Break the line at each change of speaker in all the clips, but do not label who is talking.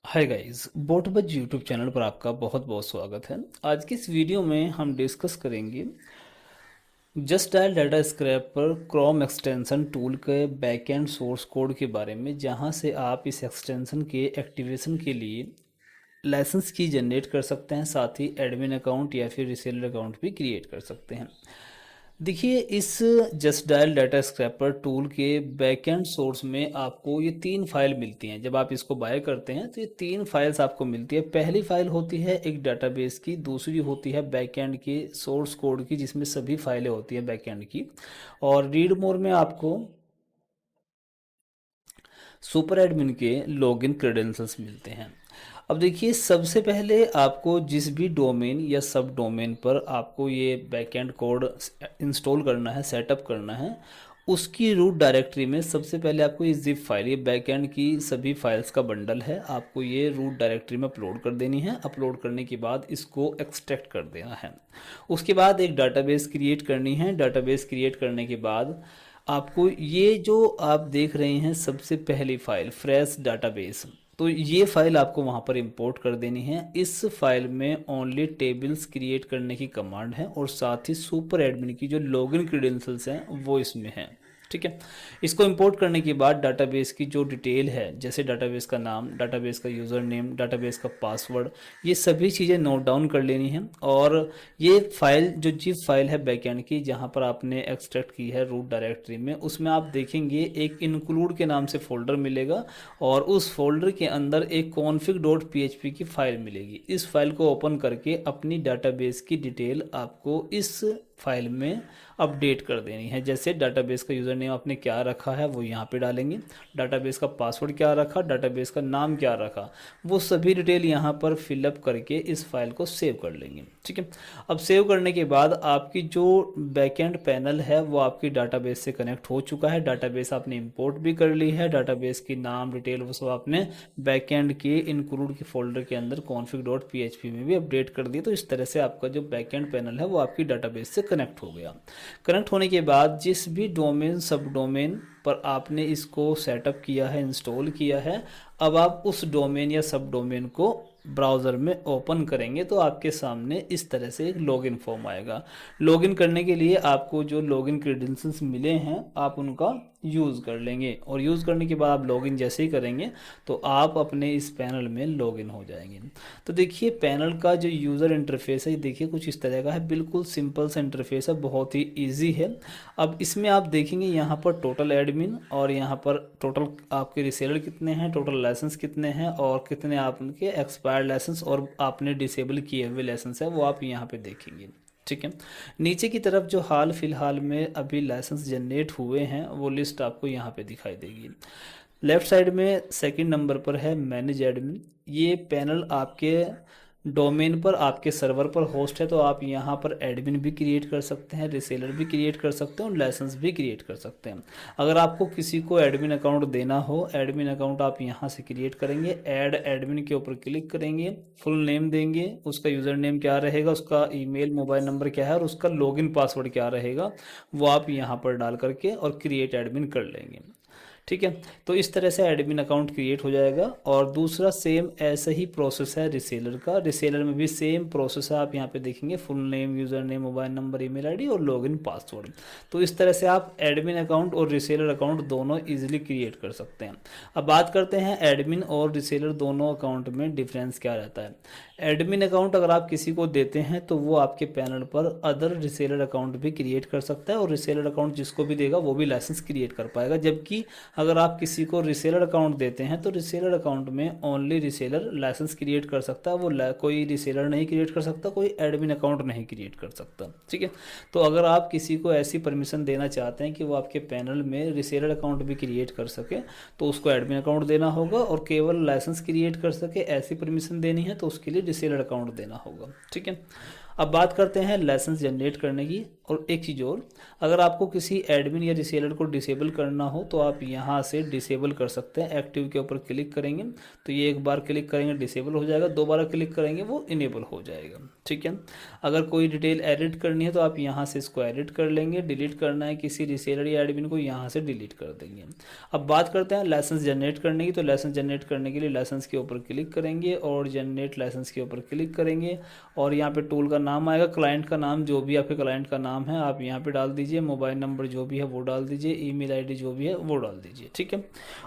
Hi guys, बोटबज YouTube channel पर आपका बहुत बहुत स्वागत है। आज की इस वीडियो में हम डिस्कस करेंगे जस्ट डायल डाटा स्क्रैप पर क्रोम एक्सटेंशन टूल के बैकएंड सोर्स कोड के बारे में, जहां से आप इस एक्सटेंशन के एक्टिवेशन के लिए लाइसेंस की जनरेट कर सकते हैं, साथ ही एडमिन अकाउंट या फिर रिसेलर अकाउंट भी क्रिएट कर सकते हैं। देखिए, इस just dial data scraper tool के बैकएंड सोर्स में आपको ये तीन फाइल मिलती हैं। जब आप इसको बाय करते हैं तो ये तीन फाइल्स आपको मिलती है। पहली फाइल होती है एक डाटाबेस की, दूसरी होती है बैकएंड के सोर्स कोड की, जिसमें सभी फाइलें होती हैं बैकएंड की, और रीड मोर में आपको सुपर एडमिन के लॉगिन क्रेडेंशियल्स मिलते हैं। अब देखिए, सबसे पहले आपको जिस भी डोमेन या सब डोमेन पर आपको ये बैकएंड कोड इंस्टॉल करना है, सेटअप करना है, उसकी रूट डायरेक्टरी में सबसे पहले आपको ये जिप फाइल, ये बैकएंड की सभी फाइल्स का बंडल है, आपको ये रूट डायरेक्टरी में अपलोड कर देनी है। अपलोड करने के बाद इसको एक्सट्रैक्ट कर देना है। उसके बाद एक डाटाबेस क्रिएट करनी है। डाटाबेस क्रिएट करने के बाद आपको ये जो आप देख रहे हैं सबसे पहली फाइल फ्रेश डाटाबेस, तो ये फाइल आपको वहाँ पर इंपोर्ट कर देनी है। इस फाइल में ओनली टेबल्स क्रिएट करने की कमांड है, और साथ ही सुपर एडमिन की जो लॉगिन क्रेडेंशियल्स हैं वो इसमें हैं। ठीक है, इसको इंपोर्ट करने के बाद डाटाबेस की जो डिटेल है, जैसे डाटाबेस का नाम, डाटाबेस का यूज़र नेम, डाटाबेस का पासवर्ड, ये सभी चीज़ें नोट डाउन कर लेनी है। और ये फाइल जो जिप फाइल है बैकएंड की, जहाँ पर आपने एक्सट्रैक्ट की है रूट डायरेक्टरी में, उसमें आप देखेंगे एक इंक्लूड के नाम से फोल्डर मिलेगा, और उस फोल्डर के अंदर एक config.php की फाइल मिलेगी। इस फाइल को ओपन करके अपनी डाटाबेस की डिटेल आपको इस फाइल में अपडेट कर देनी है। जैसे डाटाबेस का यूज़र नेम आपने क्या रखा है वो यहाँ पे डालेंगे, डाटाबेस का पासवर्ड क्या रखा, डाटाबेस का नाम क्या रखा, वो सभी डिटेल यहाँ पर फिलअप करके इस फाइल को सेव कर लेंगे। ठीक है, अब सेव करने के बाद आपकी जो बैकएंड पैनल है वो आपकी डाटाबेस से कनेक्ट हो चुका है। डाटाबेस आपने इंपोर्ट भी कर ली है, डाटाबेस की नाम डिटेल वो सब आपने बैकएंड के इंक्लूड के फोल्डर के अंदर config.php में भी अपडेट कर दिया। तो इस तरह से आपका जो बैकएंड पैनल है वो आपकी डाटाबेस से कनेक्ट हो गया। कनेक्ट होने के बाद जिस भी डोमेन सब डोमेन पर आपने इसको सेटअप किया है, इंस्टॉल किया है, अब आप उस डोमेन या सब डोमेन को ब्राउज़र में ओपन करेंगे तो आपके सामने इस तरह से एक लॉगिन फॉर्म आएगा। लॉगिन करने के लिए आपको जो लॉगिन क्रेडेंशियल्स मिले हैं आप उनका यूज़ कर लेंगे, और यूज़ करने के बाद आप लॉगिन जैसे ही करेंगे तो आप अपने इस पैनल में लॉगिन हो जाएंगे। तो देखिए, पैनल का जो यूज़र इंटरफेस है, देखिए कुछ इस तरह का है, बिल्कुल सिंपल सा इंटरफेस है, बहुत ही ईजी है। अब इसमें आप देखेंगे यहाँ पर टोटल एडमिन, और यहाँ पर टोटल आपके रिसेलर कितने हैं, टोटल लाइसेंस कितने हैं, और कितने आपके एक्सपायर्ड लाइसेंस और आपने डिसेबल किए हुए लाइसेंस है वो आप यहाँ पे देखेंगे। ठीक है, नीचे की तरफ जो हाल फिलहाल में अभी लाइसेंस जनरेट हुए हैं वो लिस्ट आपको यहाँ पे दिखाई देगी। लेफ्ट साइड में सेकंड नंबर पर है मैनेज एडमिन। ये पैनल आपके डोमेन पर, आपके सर्वर पर होस्ट है, तो आप यहाँ पर एडमिन भी क्रिएट कर सकते हैं, रिसेलर भी क्रिएट कर सकते हैं, और लाइसेंस भी क्रिएट कर सकते हैं। अगर आपको किसी को एडमिन अकाउंट देना हो, एडमिन अकाउंट आप यहाँ से क्रिएट करेंगे, ऐड एडमिन के ऊपर क्लिक करेंगे, फुल नेम देंगे, उसका यूज़र नेम क्या रहेगा, उसका ईमेल मोबाइल नंबर क्या है, और उसका लॉगिन पासवर्ड क्या रहेगा, वो आप यहाँ पर डाल करके और क्रिएट एडमिन कर लेंगे। ठीक है, तो इस तरह से एडमिन अकाउंट क्रिएट हो जाएगा। और दूसरा सेम ऐसा ही प्रोसेस है रिसेलर का। रिसेलर में भी सेम प्रोसेस है, आप यहाँ पे देखेंगे full name, user name, mobile number, email ID और लॉगिन पासवर्ड। तो इस तरह से आप एडमिन अकाउंट और रिसेलर अकाउंट दोनों इजीली क्रिएट कर सकते हैं। अब बात करते हैं एडमिन और रिसेलर दोनों अकाउंट में डिफरेंस क्या रहता है। एडमिन अकाउंट अगर आप किसी को देते हैं तो वो आपके पैनल पर अदर रिसेलर अकाउंट भी क्रिएट कर सकता है, और रिसेलर अकाउंट जिसको भी देगा वो भी लाइसेंस क्रिएट कर पाएगा। जबकि अगर आप किसी को रिसेलर अकाउंट देते हैं तो रिसेलर अकाउंट में ओनली रिसेलर लाइसेंस क्रिएट कर सकता है, वो कोई रिसेलर नहीं क्रिएट कर सकता, कोई एडमिन अकाउंट नहीं क्रिएट कर सकता। ठीक है, तो अगर आप किसी को ऐसी परमिशन देना चाहते हैं कि वो आपके पैनल में रिसेलर अकाउंट भी क्रिएट कर सके तो उसको एडमिन अकाउंट देना होगा, और केवल लाइसेंस क्रिएट कर सके ऐसी परमिशन देनी है तो उसके लिए रिसेलर अकाउंट देना होगा। ठीक है, अब बात करते हैं लाइसेंस जनरेट करने की और एक चीज़ और, अगर आपको किसी एडमिन या रिसेलर को डिसेबल करना हो तो आप यहाँ से डिसेबल कर सकते हैं। एक्टिव के ऊपर क्लिक करेंगे तो ये एक बार क्लिक करेंगे डिसेबल हो जाएगा, दोबारा क्लिक करेंगे वो इनेबल हो जाएगा। ठीक है। अगर कोई डिटेल एडिट करनी है तो आप यहाँ से इसको एडिट कर लेंगे। डिलीट करना है किसी रिसेलर या एडमिन को, यहाँ से डिलीट कर देंगे। अब बात करते हैं लाइसेंस जनरेट करने की। तो लाइसेंस जनरेट करने के लिए लाइसेंस के ऊपर क्लिक करेंगे और जनरेट लाइसेंस के ऊपर क्लिक करेंगे और यहाँ पे टूल का नाम आएगा, क्लाइंट का नाम जो भी आपके क्लाइंट का नाम है आप यहाँ पे डाल दीजिए, मोबाइल नंबर जो भी है वो डाल दीजिए, ईमेल आईडी जो भी है वो डाल दीजिए। ठीक है।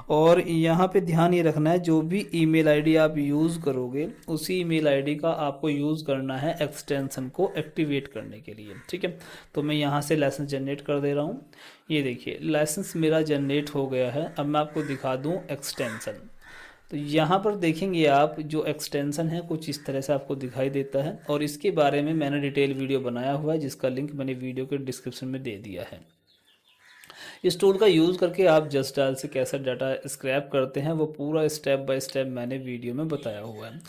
और यहाँ पे ध्यान ये रखना है जो भी ईमेल आईडी आप यूज़ करोगे उसी ईमेल आईडी का आपको यूज़ करना है एक्सटेंशन को एक्टिवेट करने के लिए। ठीक है। तो मैं यहाँ से लाइसेंस जनरेट कर दे रहा हूँ। ये देखिए लाइसेंस मेरा जनरेट हो गया है। अब मैं आपको दिखा दूँ एक्सटेंशन। तो यहाँ पर देखेंगे आप जो एक्सटेंशन है कुछ इस तरह से आपको दिखाई देता है और इसके बारे में मैंने डिटेल वीडियो बनाया हुआ है जिसका लिंक मैंने वीडियो के डिस्क्रिप्शन में दे दिया है। इस टूल का यूज़ करके आप जस्ट डायल से कैसे डाटा स्क्रैप करते हैं वो पूरा स्टेप बाय स्टेप मैंने वीडियो में बताया हुआ है।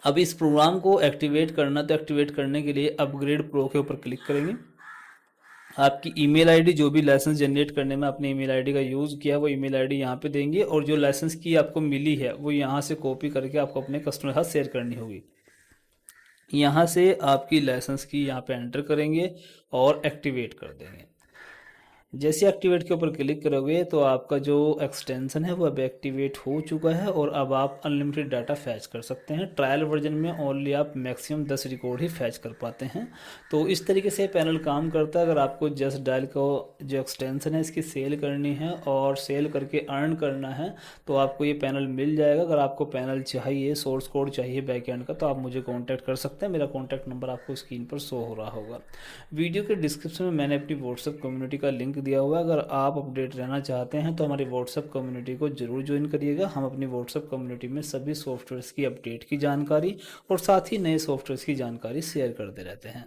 अब इस प्रोग्राम को एक्टिवेट करना, तो एक्टिवेट करने के लिए अपग्रेड प्रो के ऊपर क्लिक करेंगे। आपकी ईमेल आईडी जो भी लाइसेंस जनरेट करने में आपने ईमेल आईडी का यूज़ किया वो ईमेल आईडी यहाँ पे देंगे और जो लाइसेंस की आपको मिली है वो यहाँ से कॉपी करके आपको अपने कस्टमर के साथ शेयर करनी होगी। यहाँ से आपकी लाइसेंस की यहाँ पे एंटर करेंगे और एक्टिवेट कर देंगे। जैसे एक्टिवेट के ऊपर क्लिक करोगे तो आपका जो एक्सटेंशन है वो अब एक्टिवेट हो चुका है और अब आप अनलिमिटेड डाटा फैच कर सकते हैं। ट्रायल वर्जन में ओनली आप मैक्सिमम 10 रिकॉर्ड ही फैच कर पाते हैं। तो इस तरीके से पैनल काम करता है। अगर आपको जस्ट डायल को जो एक्सटेंशन है इसकी सेल करनी है और सेल करके अर्न करना है तो आपको ये पैनल मिल जाएगा। अगर आपको पैनल चाहिए, सोर्स कोड चाहिए बैकएंड का, तो आप मुझे कॉन्टैक्ट कर सकते हैं। मेरा कॉन्टैक्ट नंबर आपको स्क्रीन पर शो हो रहा होगा। वीडियो के डिस्क्रिप्शन में मैंने अपनी व्हाट्सएप कम्युनिटी का लिंक दिया हुआ है। अगर आप अपडेट रहना चाहते हैं तो हमारी व्हाट्सएप कम्युनिटी को जरूर ज्वाइन करिएगा। हम अपनी व्हाट्सएप कम्युनिटी में सभी सॉफ्टवेयर्स की अपडेट की जानकारी और साथ ही नए सॉफ्टवेयर्स की जानकारी शेयर करते रहते हैं।